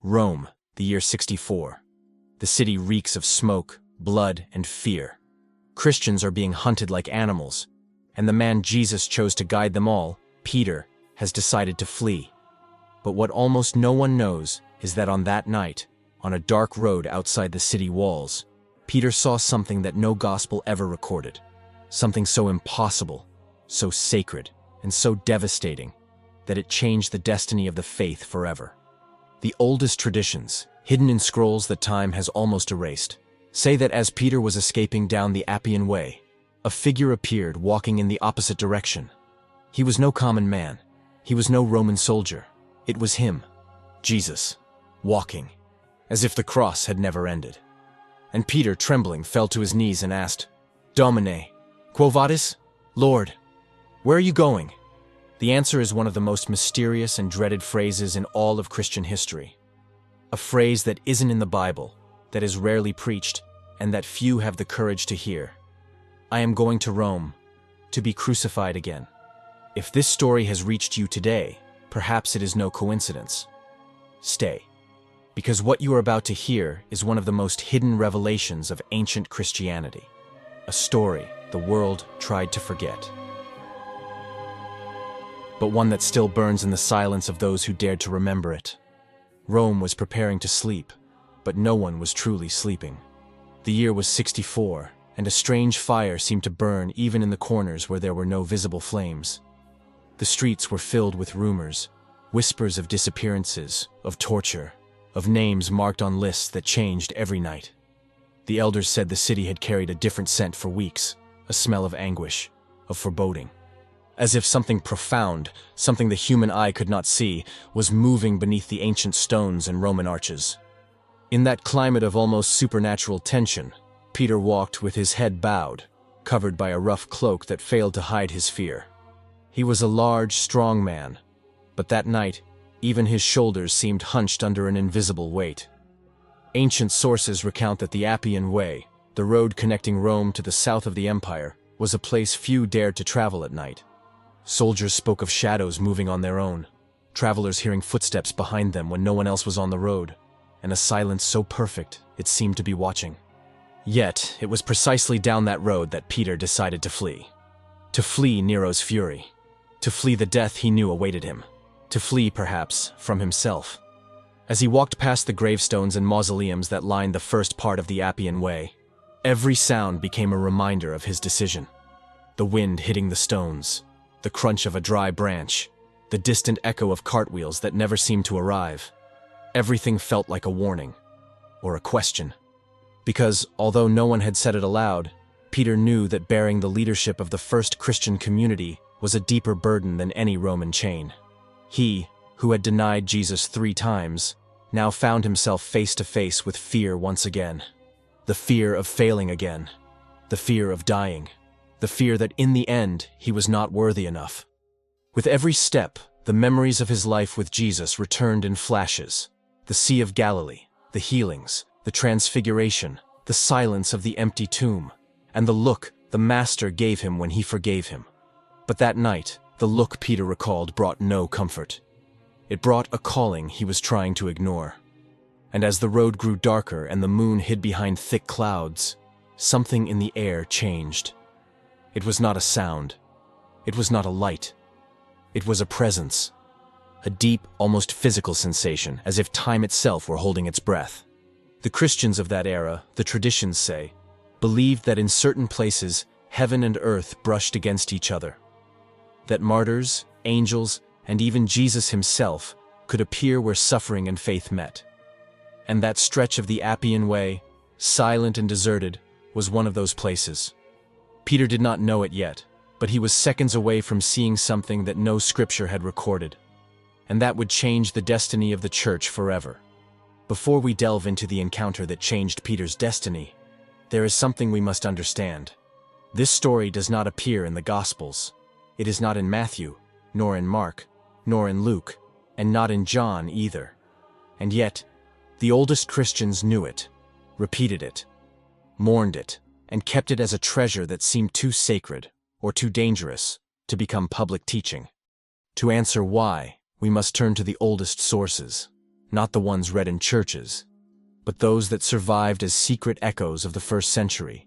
Rome, the year 64. The city reeks of smoke, blood, and fear. Christians are being hunted like animals, and the man Jesus chose to guide them all, Peter, has decided to flee. But what almost no one knows is that on that night, on a dark road outside the city walls, Peter saw something that no gospel ever recorded. Something so impossible, so sacred, and so devastating that it changed the destiny of the faith forever. The oldest traditions, hidden in scrolls that time has almost erased, say that as Peter was escaping down the Appian Way, a figure appeared walking in the opposite direction. He was no common man. He was no Roman soldier. It was him, Jesus, walking, as if the cross had never ended. And Peter, trembling, fell to his knees and asked, "Domine, Quo Vadis? Lord, where are you going?" The answer is one of the most mysterious and dreaded phrases in all of Christian history. A phrase that isn't in the Bible, that is rarely preached, and that few have the courage to hear. I am going to Rome, to be crucified again. If this story has reached you today, perhaps it is no coincidence. Stay, because what you are about to hear is one of the most hidden revelations of ancient Christianity. A story the world tried to forget, but one that still burns in the silence of those who dared to remember it. Rome was preparing to sleep, but no one was truly sleeping. The year was 64, and a strange fire seemed to burn even in the corners where there were no visible flames. The streets were filled with rumors, whispers of disappearances, of torture, of names marked on lists that changed every night. The elders said the city had carried a different scent for weeks, a smell of anguish, of foreboding. As if something profound, something the human eye could not see, was moving beneath the ancient stones and Roman arches. In that climate of almost supernatural tension, Peter walked with his head bowed, covered by a rough cloak that failed to hide his fear. He was a large, strong man, but that night, even his shoulders seemed hunched under an invisible weight. Ancient sources recount that the Appian Way, the road connecting Rome to the south of the empire, was a place few dared to travel at night. Soldiers spoke of shadows moving on their own, travelers hearing footsteps behind them when no one else was on the road, and a silence so perfect it seemed to be watching. Yet, it was precisely down that road that Peter decided to flee. To flee Nero's fury. To flee the death he knew awaited him. To flee, perhaps, from himself. As he walked past the gravestones and mausoleums that lined the first part of the Appian Way, every sound became a reminder of his decision. The wind hitting the stones, the crunch of a dry branch, the distant echo of cartwheels that never seemed to arrive. Everything felt like a warning, or a question. Because, although no one had said it aloud, Peter knew that bearing the leadership of the first Christian community was a deeper burden than any Roman chain. He, who had denied Jesus 3 times, now found himself face to face with fear once again. The fear of failing again. The fear of dying. The fear that in the end, he was not worthy enough. With every step, the memories of his life with Jesus returned in flashes. The Sea of Galilee, the healings, the transfiguration, the silence of the empty tomb, and the look the Master gave him when he forgave him. But that night, the look Peter recalled brought no comfort. It brought a calling he was trying to ignore. And as the road grew darker and the moon hid behind thick clouds, something in the air changed. It was not a sound. It was not a light. It was a presence. A deep, almost physical sensation, as if time itself were holding its breath. The Christians of that era, the traditions say, believed that in certain places, heaven and earth brushed against each other. That martyrs, angels, and even Jesus himself could appear where suffering and faith met. And that stretch of the Appian Way, silent and deserted, was one of those places. Peter did not know it yet, but he was seconds away from seeing something that no scripture had recorded, and that would change the destiny of the church forever. Before we delve into the encounter that changed Peter's destiny, there is something we must understand. This story does not appear in the Gospels. It is not in Matthew, nor in Mark, nor in Luke, and not in John either. And yet, the oldest Christians knew it, repeated it, mourned it, and kept it as a treasure that seemed too sacred or too dangerous to become public teaching. To answer why, we must turn to the oldest sources, not the ones read in churches, but those that survived as secret echoes of the first century,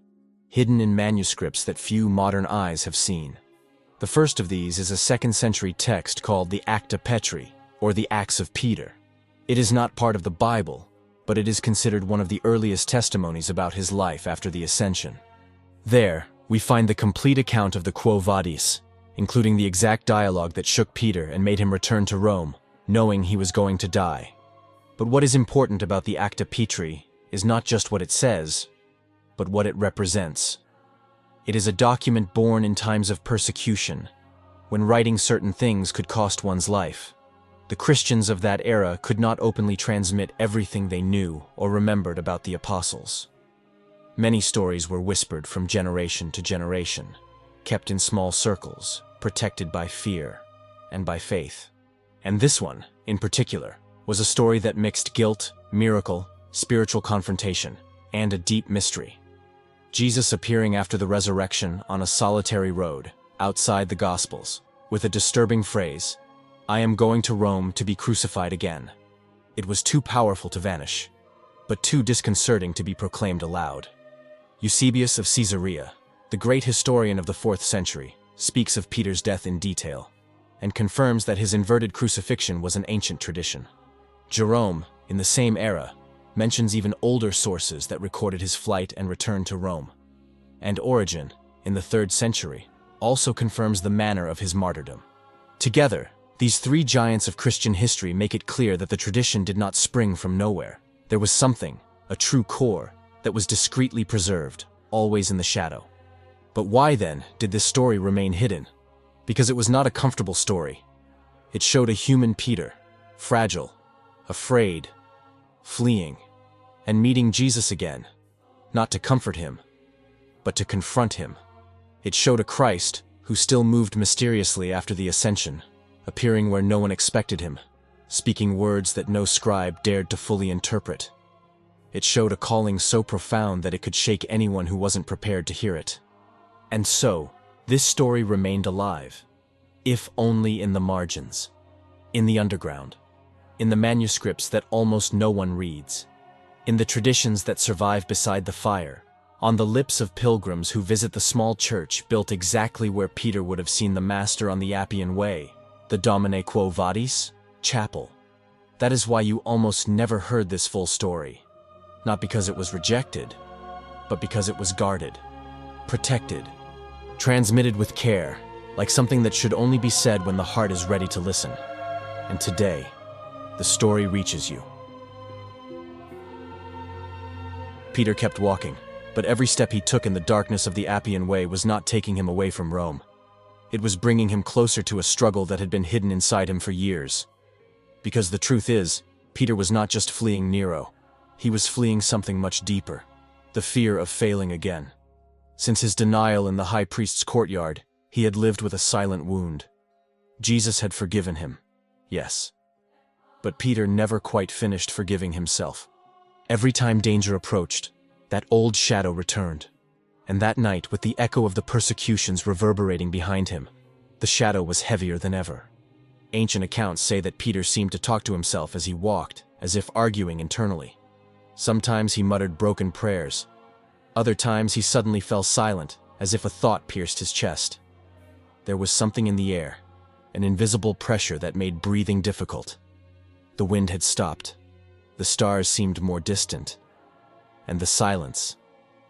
hidden in manuscripts that few modern eyes have seen. The first of these is a 2nd century text called the Acta Petri, or the Acts of Peter. It is not part of the Bible, but it is considered one of the earliest testimonies about his life after the Ascension. There, we find the complete account of the Quo Vadis, including the exact dialogue that shook Peter and made him return to Rome, knowing he was going to die. But what is important about the Acta Petri is not just what it says, but what it represents. It is a document born in times of persecution, when writing certain things could cost one's life. The Christians of that era could not openly transmit everything they knew or remembered about the apostles. Many stories were whispered from generation to generation, kept in small circles, protected by fear and by faith. And this one, in particular, was a story that mixed guilt, miracle, spiritual confrontation, and a deep mystery. Jesus appearing after the resurrection on a solitary road, outside the Gospels, with a disturbing phrase, "I am going to Rome to be crucified again." It was too powerful to vanish, but too disconcerting to be proclaimed aloud. Eusebius of Caesarea, the great historian of the 4th century, speaks of Peter's death in detail, and confirms that his inverted crucifixion was an ancient tradition. Jerome, in the same era, mentions even older sources that recorded his flight and return to Rome. And Origen, in the 3rd century, also confirms the manner of his martyrdom. Together, these three giants of Christian history make it clear that the tradition did not spring from nowhere. There was something, a true core, that was discreetly preserved, always in the shadow. But why then did this story remain hidden? Because it was not a comfortable story. It showed a human Peter, fragile, afraid, fleeing, and meeting Jesus again, not to comfort him, but to confront him. It showed a Christ who still moved mysteriously after the Ascension, appearing where no one expected him, speaking words that no scribe dared to fully interpret. It showed a calling so profound that it could shake anyone who wasn't prepared to hear it. And so, this story remained alive, if only in the margins, in the underground, in the manuscripts that almost no one reads, in the traditions that survive beside the fire, on the lips of pilgrims who visit the small church built exactly where Peter would have seen the Master on the Appian Way, the Domine Quo Vadis chapel. That is why you almost never heard this full story. Not because it was rejected, but because it was guarded, protected, transmitted with care, like something that should only be said when the heart is ready to listen. And today, the story reaches you. Peter kept walking, but every step he took in the darkness of the Appian Way was not taking him away from Rome. It was bringing him closer to a struggle that had been hidden inside him for years. Because the truth is, Peter was not just fleeing Nero. He was fleeing something much deeper, the fear of failing again. Since his denial in the high priest's courtyard, he had lived with a silent wound. Jesus had forgiven him, yes. But Peter never quite finished forgiving himself. Every time danger approached, that old shadow returned. And that night, with the echo of the persecutions reverberating behind him, the shadow was heavier than ever. Ancient accounts say that Peter seemed to talk to himself as he walked, as if arguing internally. Sometimes he muttered broken prayers. Other times he suddenly fell silent, as if a thought pierced his chest. There was something in the air, an invisible pressure that made breathing difficult. The wind had stopped. The stars seemed more distant. And the silence,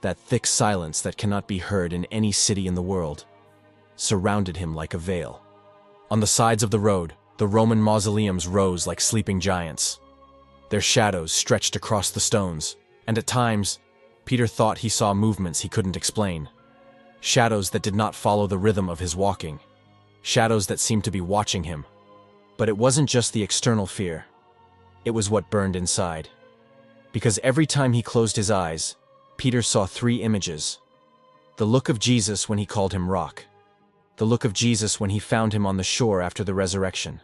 that thick silence that cannot be heard in any city in the world, surrounded him like a veil. On the sides of the road, the Roman mausoleums rose like sleeping giants. Their shadows stretched across the stones, and at times, Peter thought he saw movements he couldn't explain. Shadows that did not follow the rhythm of his walking. Shadows that seemed to be watching him. But it wasn't just the external fear. It was what burned inside. Because every time he closed his eyes, Peter saw three images. The look of Jesus when he called him rock. The look of Jesus when he found him on the shore after the resurrection.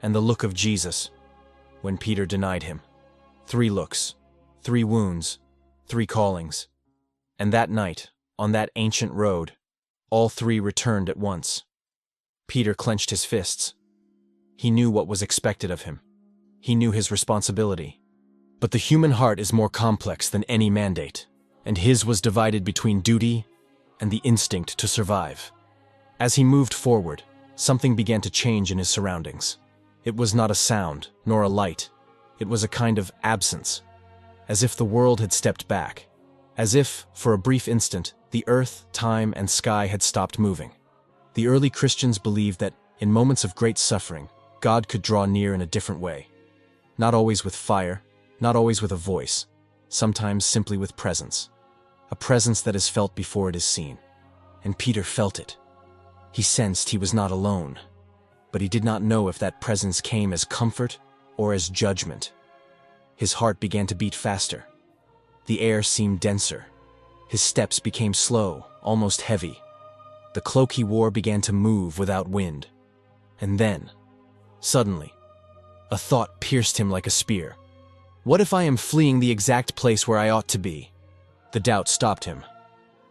And the look of Jesus when Peter denied him. Three looks, three wounds, three callings. And that night, on that ancient road, all three returned at once. Peter clenched his fists. He knew what was expected of him. He knew his responsibility. But the human heart is more complex than any mandate, and his was divided between duty and the instinct to survive. As he moved forward, something began to change in his surroundings. It was not a sound, nor a light. It was a kind of absence, as if the world had stepped back, as if, for a brief instant, the earth, time, and sky had stopped moving. The early Christians believed that, in moments of great suffering, God could draw near in a different way. Not always with fire, not always with a voice, sometimes simply with presence. A presence that is felt before it is seen. And Peter felt it. He sensed he was not alone, but he did not know if that presence came as comfort or as judgment. His heart began to beat faster. The air seemed denser. His steps became slow, almost heavy. The cloak he wore began to move without wind. And then, suddenly, a thought pierced him like a spear. What if I am fleeing the exact place where I ought to be? The doubt stopped him.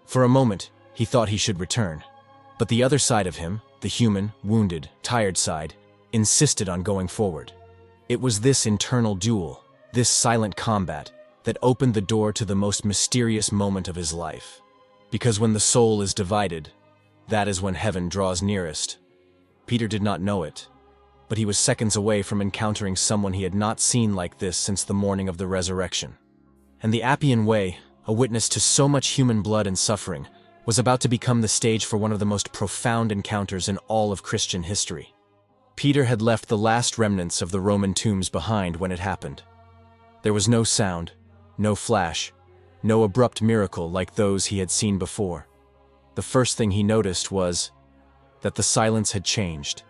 For a moment, he thought he should return. But the other side of him, the human, wounded, tired side, insisted on going forward. It was this internal duel, this silent combat, that opened the door to the most mysterious moment of his life. Because when the soul is divided, that is when heaven draws nearest. Peter did not know it, but he was seconds away from encountering someone he had not seen like this since the morning of the resurrection. And the Appian Way, a witness to so much human blood and suffering, was about to become the stage for one of the most profound encounters in all of Christian history. Peter had left the last remnants of the Roman tombs behind when it happened. There was no sound, no flash, no abrupt miracle like those he had seen before. The first thing he noticed was that the silence had changed.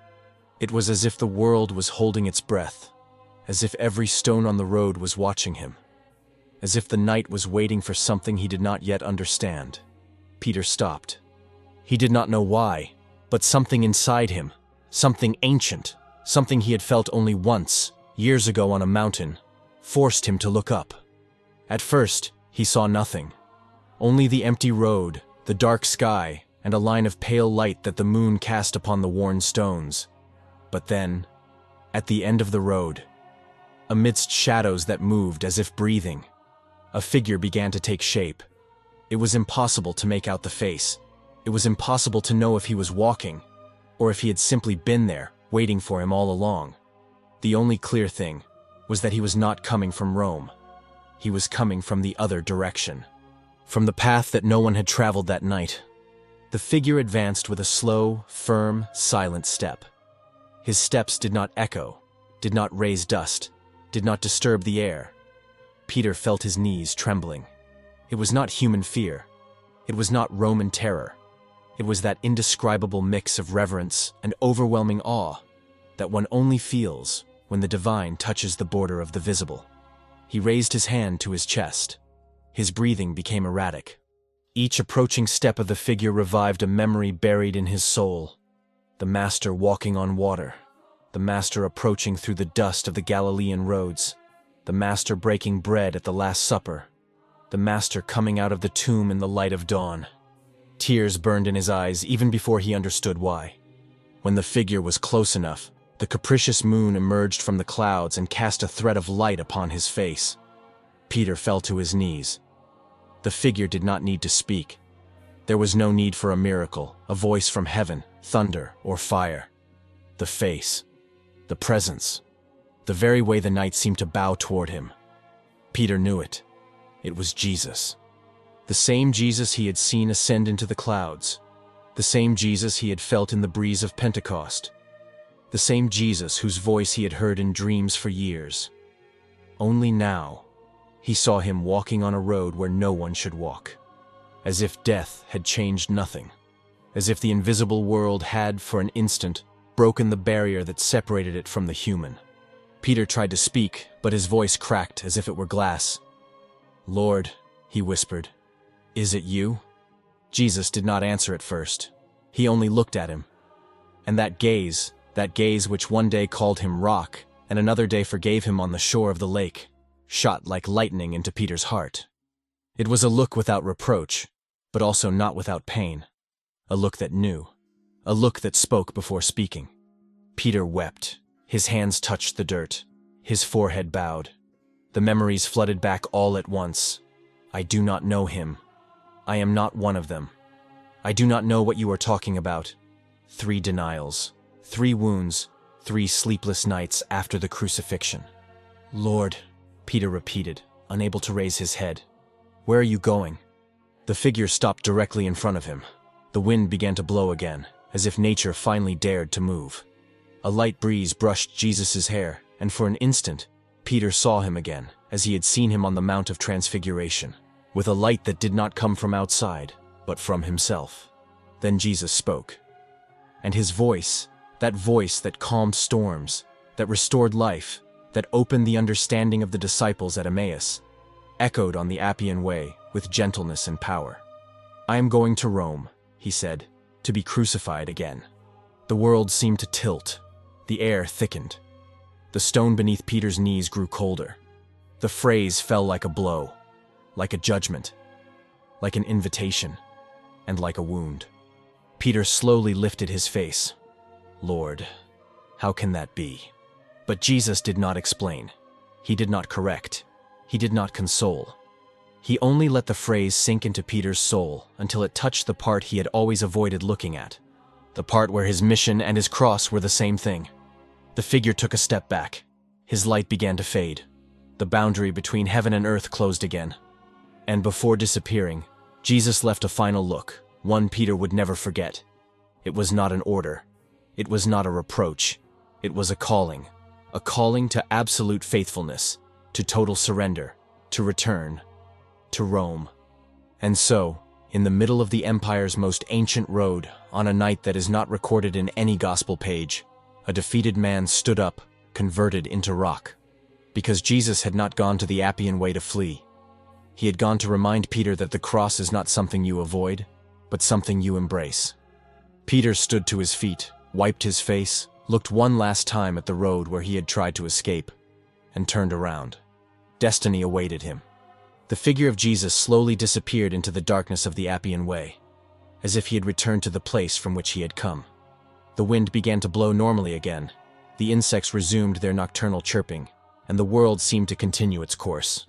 It was as if the world was holding its breath, as if every stone on the road was watching him, as if the night was waiting for something he did not yet understand. Peter stopped. He did not know why, but something inside him, something ancient, something he had felt only once, years ago on a mountain, forced him to look up. At first, he saw nothing. Only the empty road, the dark sky, and a line of pale light that the moon cast upon the worn stones. But then, at the end of the road, amidst shadows that moved as if breathing, a figure began to take shape. It was impossible to make out the face. It was impossible to know if he was walking, or if he had simply been there, waiting for him all along. The only clear thing was that he was not coming from Rome. He was coming from the other direction, from the path that no one had traveled that night. The figure advanced with a slow, firm, silent step. His steps did not echo, did not raise dust, did not disturb the air. Peter felt his knees trembling. It was not human fear. It was not Roman terror. It was that indescribable mix of reverence and overwhelming awe that one only feels when the divine touches the border of the visible. He raised his hand to his chest. His breathing became erratic. Each approaching step of the figure revived a memory buried in his soul. The Master walking on water. The Master approaching through the dust of the Galilean roads. The Master breaking bread at the Last Supper. The Master coming out of the tomb in the light of dawn. Tears burned in his eyes even before he understood why. When the figure was close enough, the capricious moon emerged from the clouds and cast a thread of light upon his face. Peter fell to his knees. The figure did not need to speak. There was no need for a miracle, a voice from heaven, thunder, or fire. The face, the presence, the very way the night seemed to bow toward him. Peter knew it. It was Jesus. The same Jesus he had seen ascend into the clouds. The same Jesus he had felt in the breeze of Pentecost. The same Jesus whose voice he had heard in dreams for years. Only now, he saw him walking on a road where no one should walk. As if death had changed nothing. As if the invisible world had, for an instant, broken the barrier that separated it from the human. Peter tried to speak, but his voice cracked as if it were glass. "Lord," he whispered, "is it you?" Jesus did not answer at first. He only looked at him. And that gaze which one day called him rock, and another day forgave him on the shore of the lake, shot like lightning into Peter's heart. It was a look without reproach, but also not without pain. A look that knew. A look that spoke before speaking. Peter wept. His hands touched the dirt. His forehead bowed. The memories flooded back all at once. I do not know him. I am not one of them. I do not know what you are talking about. 3 denials, 3 wounds, 3 sleepless nights after the crucifixion. Lord, Peter repeated, unable to raise his head. Where are you going? The figure stopped directly in front of him. The wind began to blow again, as if nature finally dared to move. A light breeze brushed Jesus' hair, and for an instant, Peter saw him again, as he had seen him on the Mount of Transfiguration, with a light that did not come from outside, but from himself. Then Jesus spoke. And his voice that calmed storms, that restored life, that opened the understanding of the disciples at Emmaus, echoed on the Appian Way with gentleness and power. I am going to Rome, he said, to be crucified again. The world seemed to tilt. The air thickened. The stone beneath Peter's knees grew colder. The phrase fell like a blow, like a judgment, like an invitation, and like a wound. Peter slowly lifted his face. Lord, how can that be? But Jesus did not explain. He did not correct. He did not console. He only let the phrase sink into Peter's soul until it touched the part he had always avoided looking at, the part where his mission and his cross were the same thing. The figure took a step back. His light began to fade. The boundary between heaven and earth closed again. And before disappearing, Jesus left a final look, one Peter would never forget. It was not an order. It was not a reproach. It was a calling to absolute faithfulness, to total surrender, to return, to Rome. And so, in the middle of the empire's most ancient road, on a night that is not recorded in any gospel page, a defeated man stood up, converted into rock. Because Jesus had not gone to the Appian Way to flee. He had gone to remind Peter that the cross is not something you avoid, but something you embrace. Peter stood to his feet, wiped his face, looked one last time at the road where he had tried to escape, and turned around. Destiny awaited him. The figure of Jesus slowly disappeared into the darkness of the Appian Way, as if he had returned to the place from which he had come. The wind began to blow normally again, the insects resumed their nocturnal chirping, and the world seemed to continue its course.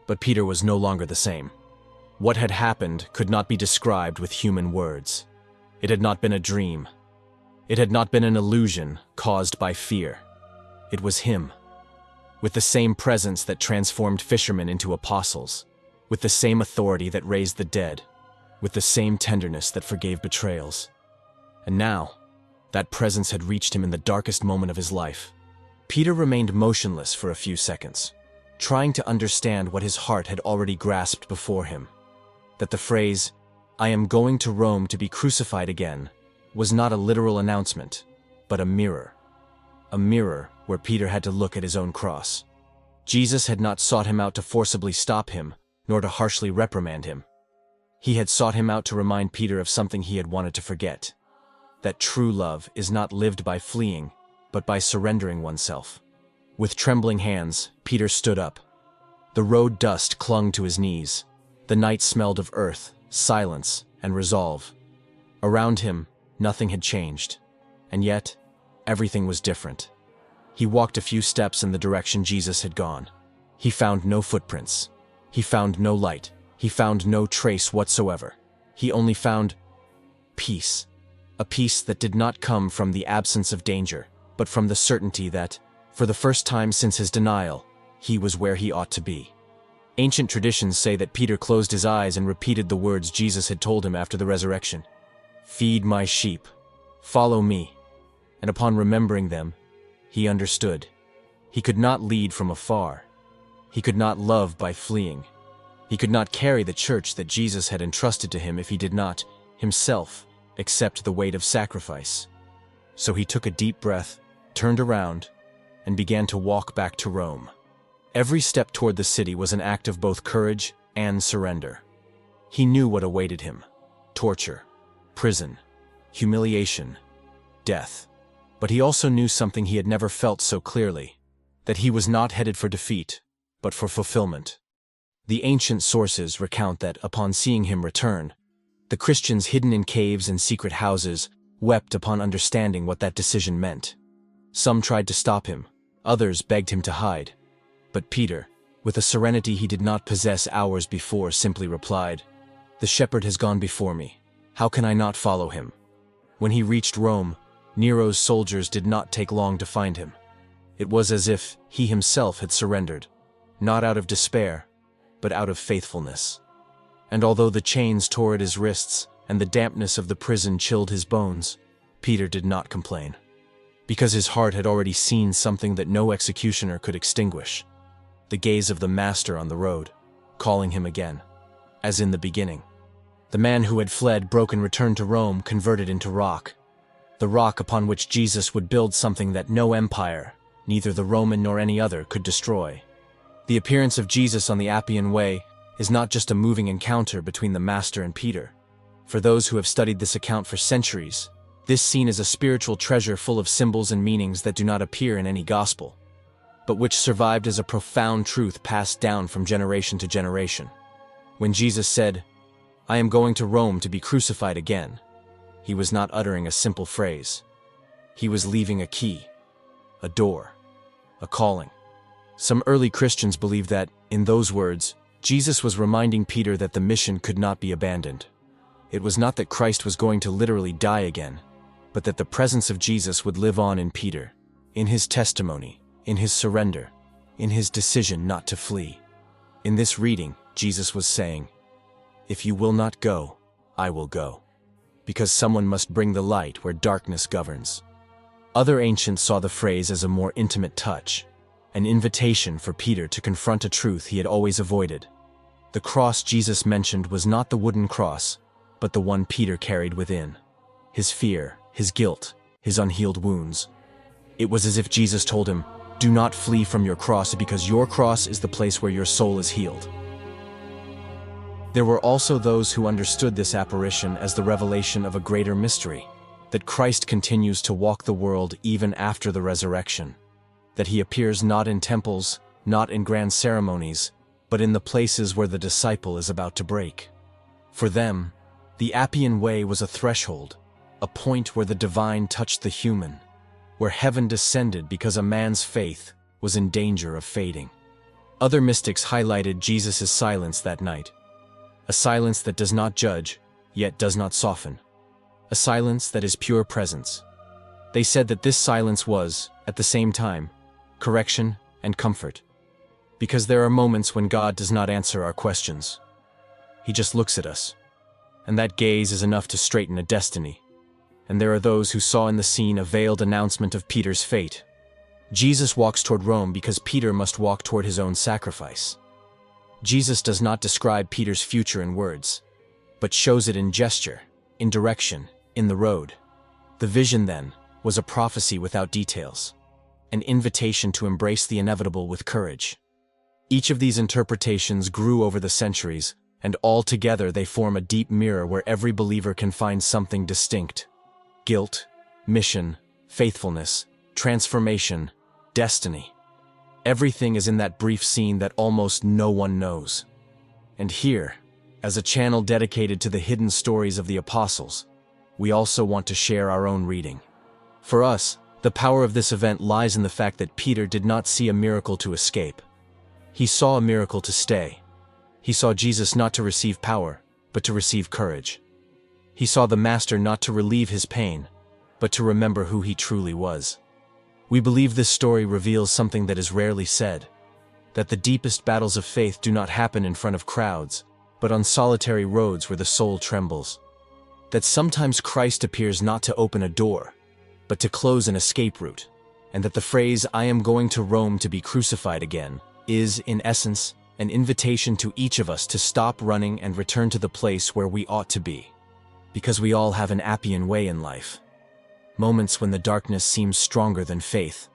But Peter was no longer the same. What had happened could not be described with human words. It had not been a dream. It had not been an illusion caused by fear. It was him. With the same presence that transformed fishermen into apostles, with the same authority that raised the dead, with the same tenderness that forgave betrayals. And now, that presence had reached him in the darkest moment of his life. Peter remained motionless for a few seconds, trying to understand what his heart had already grasped before him. That the phrase, "I am going to Rome to be crucified again," was not a literal announcement, but a mirror. A mirror where Peter had to look at his own cross. Jesus had not sought him out to forcibly stop him, nor to harshly reprimand him. He had sought him out to remind Peter of something he had wanted to forget. That true love is not lived by fleeing, but by surrendering oneself. With trembling hands, Peter stood up. The road dust clung to his knees. The night smelled of earth, silence, and resolve. Around him, nothing had changed. And yet, everything was different. He walked a few steps in the direction Jesus had gone. He found no footprints. He found no light. He found no trace whatsoever. He only found peace. A peace that did not come from the absence of danger, but from the certainty that, for the first time since his denial, he was where he ought to be. Ancient traditions say that Peter closed his eyes and repeated the words Jesus had told him after the resurrection. "Feed my sheep. Follow me." And upon remembering them, he understood. He could not lead from afar. He could not love by fleeing. He could not carry the church that Jesus had entrusted to him if he did not, himself, accept the weight of sacrifice. So he took a deep breath, turned around, and began to walk back to Rome. Every step toward the city was an act of both courage and surrender. He knew what awaited him: torture, prison, humiliation, death. But he also knew something he had never felt so clearly, that he was not headed for defeat, but for fulfillment. The ancient sources recount that, upon seeing him return, the Christians hidden in caves and secret houses wept upon understanding what that decision meant. Some tried to stop him, Others begged him to hide. But Peter, with a serenity he did not possess hours before, simply replied, "The shepherd has gone before me. How can I not follow him?" When he reached Rome, Nero's soldiers did not take long to find him. It was as if he himself had surrendered, not out of despair, but out of faithfulness. And although the chains tore at his wrists and the dampness of the prison chilled his bones, Peter did not complain, because his heart had already seen something that no executioner could extinguish: the gaze of the Master on the road, calling him again, as in the beginning. The man who had fled broke and returned to Rome, converted into rock, the rock upon which Jesus would build something that no empire, neither the Roman nor any other, could destroy. The appearance of Jesus on the Appian Way is not just a moving encounter between the Master and Peter. For those who have studied this account for centuries, this scene is a spiritual treasure full of symbols and meanings that do not appear in any gospel, but which survived as a profound truth passed down from generation to generation. When Jesus said, "I am going to Rome to be crucified again," he was not uttering a simple phrase. He was leaving a key, a door, a calling. Some early Christians believed that, in those words, Jesus was reminding Peter that the mission could not be abandoned. It was not that Christ was going to literally die again, but that the presence of Jesus would live on in Peter, in his testimony, in his surrender, in his decision not to flee. In this reading, Jesus was saying, "If you will not go, I will go," because someone must bring the light where darkness governs. Other ancients saw the phrase as a more intimate touch, an invitation for Peter to confront a truth he had always avoided. The cross Jesus mentioned was not the wooden cross, but the one Peter carried within: his fear, his guilt, his unhealed wounds. It was as if Jesus told him, "Do not flee from your cross, because your cross is the place where your soul is healed." There were also those who understood this apparition as the revelation of a greater mystery, that Christ continues to walk the world even after the resurrection, that he appears not in temples, not in grand ceremonies, but in the places where the disciple is about to break. For them, the Appian Way was a threshold, a point where the divine touched the human, where heaven descended because a man's faith was in danger of fading. Other mystics highlighted Jesus' silence that night, a silence that does not judge, yet does not soften, a silence that is pure presence. They said that this silence was, at the same time, correction and comfort, because there are moments when God does not answer our questions. He just looks at us, and that gaze is enough to straighten a destiny. And there are those who saw in the scene a veiled announcement of Peter's fate. Jesus walks toward Rome because Peter must walk toward his own sacrifice. Jesus does not describe Peter's future in words, but shows it in gesture, in direction, in the road. The vision, then, was a prophecy without details, an invitation to embrace the inevitable with courage. Each of these interpretations grew over the centuries, and all together they form a deep mirror where every believer can find something distinct: guilt, mission, faithfulness, transformation, destiny. Everything is in that brief scene that almost no one knows. And here, as a channel dedicated to the hidden stories of the apostles, we also want to share our own reading. For us, the power of this event lies in the fact that Peter did not see a miracle to escape. He saw a miracle to stay. He saw Jesus not to receive power, but to receive courage. He saw the Master not to relieve his pain, but to remember who he truly was. We believe this story reveals something that is rarely said, that the deepest battles of faith do not happen in front of crowds, but on solitary roads where the soul trembles. That sometimes Christ appears not to open a door, but to close an escape route, and that the phrase, "I am going to Rome to be crucified again," is, in essence, an invitation to each of us to stop running and return to the place where we ought to be. Because we all have an Appian Way in life. Moments when the darkness seems stronger than faith,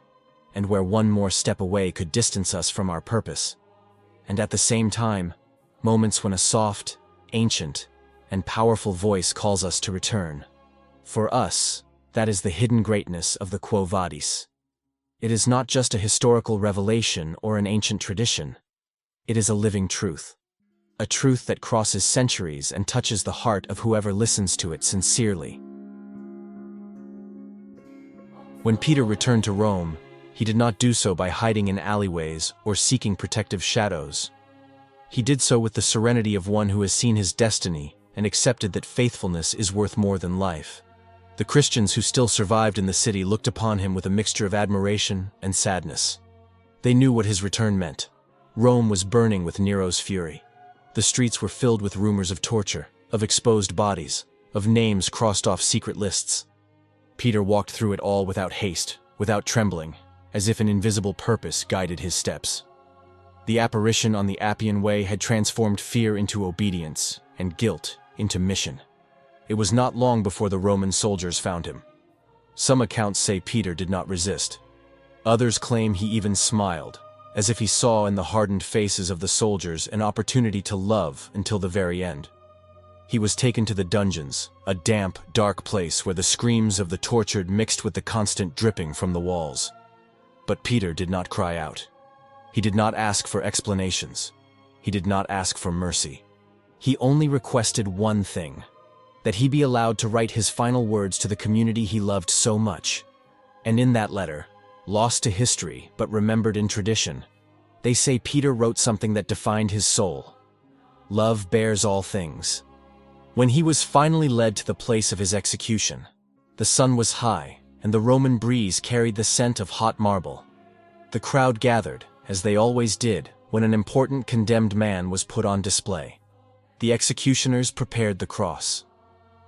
and where one more step away could distance us from our purpose. And at the same time, moments when a soft, ancient, and powerful voice calls us to return. For us, that is the hidden greatness of the Quo Vadis. It is not just a historical revelation or an ancient tradition. It is a living truth. A truth that crosses centuries and touches the heart of whoever listens to it sincerely. When Peter returned to Rome, He did not do so by hiding in alleyways or seeking protective shadows. He did so with the serenity of one who has seen his destiny and accepted that faithfulness is worth more than life. The Christians who still survived in the city looked upon him with a mixture of admiration and sadness. They knew what his return meant. Rome was burning with Nero's fury. The streets were filled with rumors of torture, of exposed bodies, of names crossed off secret lists. Peter walked through it all without haste, without trembling, as if an invisible purpose guided his steps. The apparition on the Appian Way had transformed fear into obedience and guilt into mission. It was not long before the Roman soldiers found him. Some accounts say Peter did not resist. Others claim he even smiled, as if he saw in the hardened faces of the soldiers an opportunity to love until the very end. He was taken to the dungeons, a damp, dark place where the screams of the tortured mixed with the constant dripping from the walls. But Peter did not cry out. He did not ask for explanations. He did not ask for mercy. He only requested one thing: that he be allowed to write his final words to the community he loved so much. And in that letter, lost to history but remembered in tradition, they say Peter wrote something that defined his soul. Love bears all things. When he was finally led to the place of his execution, the sun was high and the Roman breeze carried the scent of hot marble. The crowd gathered, as they always did, when an important condemned man was put on display. The executioners prepared the cross.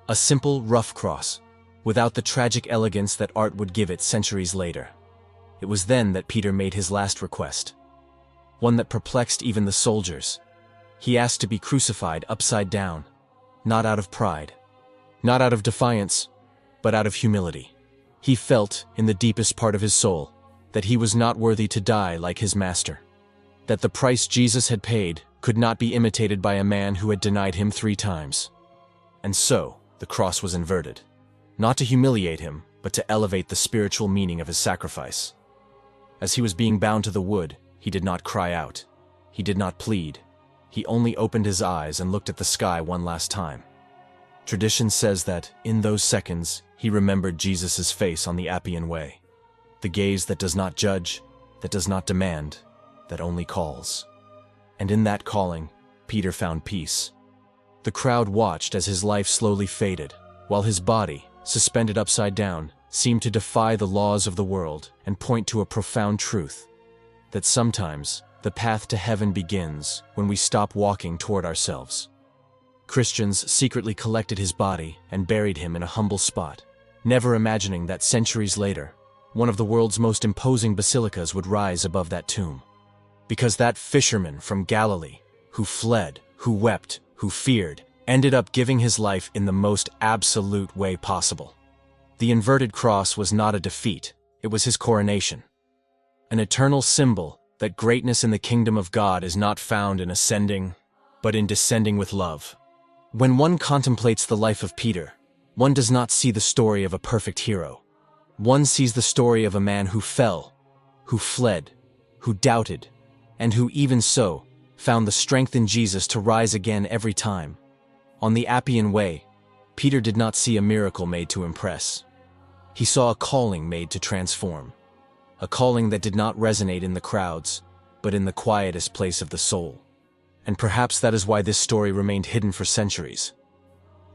A simple, rough cross, without the tragic elegance that art would give it centuries later. It was then that Peter made his last request, one that perplexed even the soldiers. He asked to be crucified upside down, not out of pride, not out of defiance, but out of humility. He felt, in the deepest part of his soul, that he was not worthy to die like his master, that the price Jesus had paid could not be imitated by a man who had denied him 3 times. And so, the cross was inverted, not to humiliate him, but to elevate the spiritual meaning of his sacrifice. As he was being bound to the wood, he did not cry out. He did not plead. He only opened his eyes and looked at the sky one last time. Tradition says that, in those seconds, he remembered Jesus' face on the Appian Way. The gaze that does not judge, that does not demand, that only calls. And in that calling, Peter found peace. The crowd watched as his life slowly faded, while his body, suspended upside down, seemed to defy the laws of the world and point to a profound truth: that sometimes the path to heaven begins when we stop walking toward ourselves. Christians secretly collected his body and buried him in a humble spot, never imagining that centuries later, one of the world's most imposing basilicas would rise above that tomb. Because that fisherman from Galilee, who fled, who wept, who feared, ended up giving his life in the most absolute way possible. The inverted cross was not a defeat, it was his coronation. An eternal symbol that greatness in the kingdom of God is not found in ascending, but in descending with love. When one contemplates the life of Peter, one does not see the story of a perfect hero. One sees the story of a man who fell, who fled, who doubted, and who even so found the strength in Jesus to rise again every time. On the Appian Way, Peter did not see a miracle made to impress. He saw a calling made to transform. A calling that did not resonate in the crowds, but in the quietest place of the soul. And perhaps that is why this story remained hidden for centuries.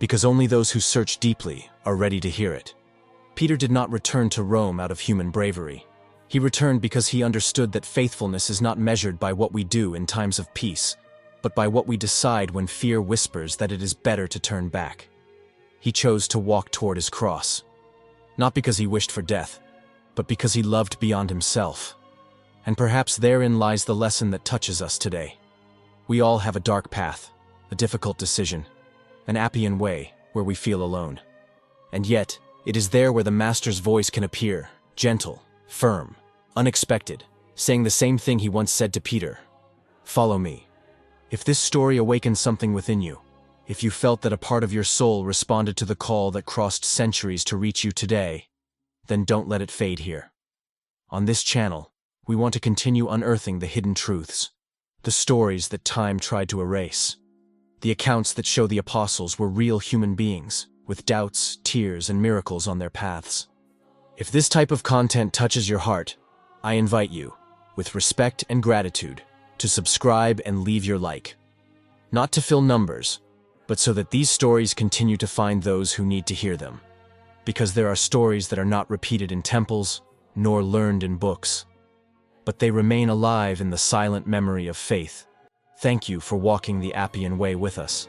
Because only those who search deeply are ready to hear it. Peter did not return to Rome out of human bravery. He returned because he understood that faithfulness is not measured by what we do in times of peace, but by what we decide when fear whispers that it is better to turn back. He chose to walk toward his cross. Not because he wished for death, but because he loved beyond himself. And perhaps therein lies the lesson that touches us today. We all have a dark path, a difficult decision, an Appian Way where we feel alone. And yet, it is there where the Master's voice can appear, gentle, firm, unexpected, saying the same thing he once said to Peter: "Follow me." If this story awakened something within you, if you felt that a part of your soul responded to the call that crossed centuries to reach you today, then don't let it fade here. On this channel, we want to continue unearthing the hidden truths, the stories that time tried to erase, the accounts that show the apostles were real human beings, with doubts, tears, and miracles on their paths. If this type of content touches your heart, I invite you, with respect and gratitude, to subscribe and leave your like. Not to fill numbers, but so that these stories continue to find those who need to hear them. Because there are stories that are not repeated in temples, nor learned in books, but they remain alive in the silent memory of faith. Thank you for walking the Appian Way with us.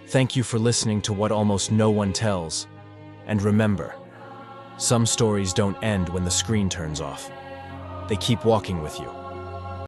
Thank you for listening to what almost no one tells. And remember, some stories don't end when the screen turns off. They keep walking with you.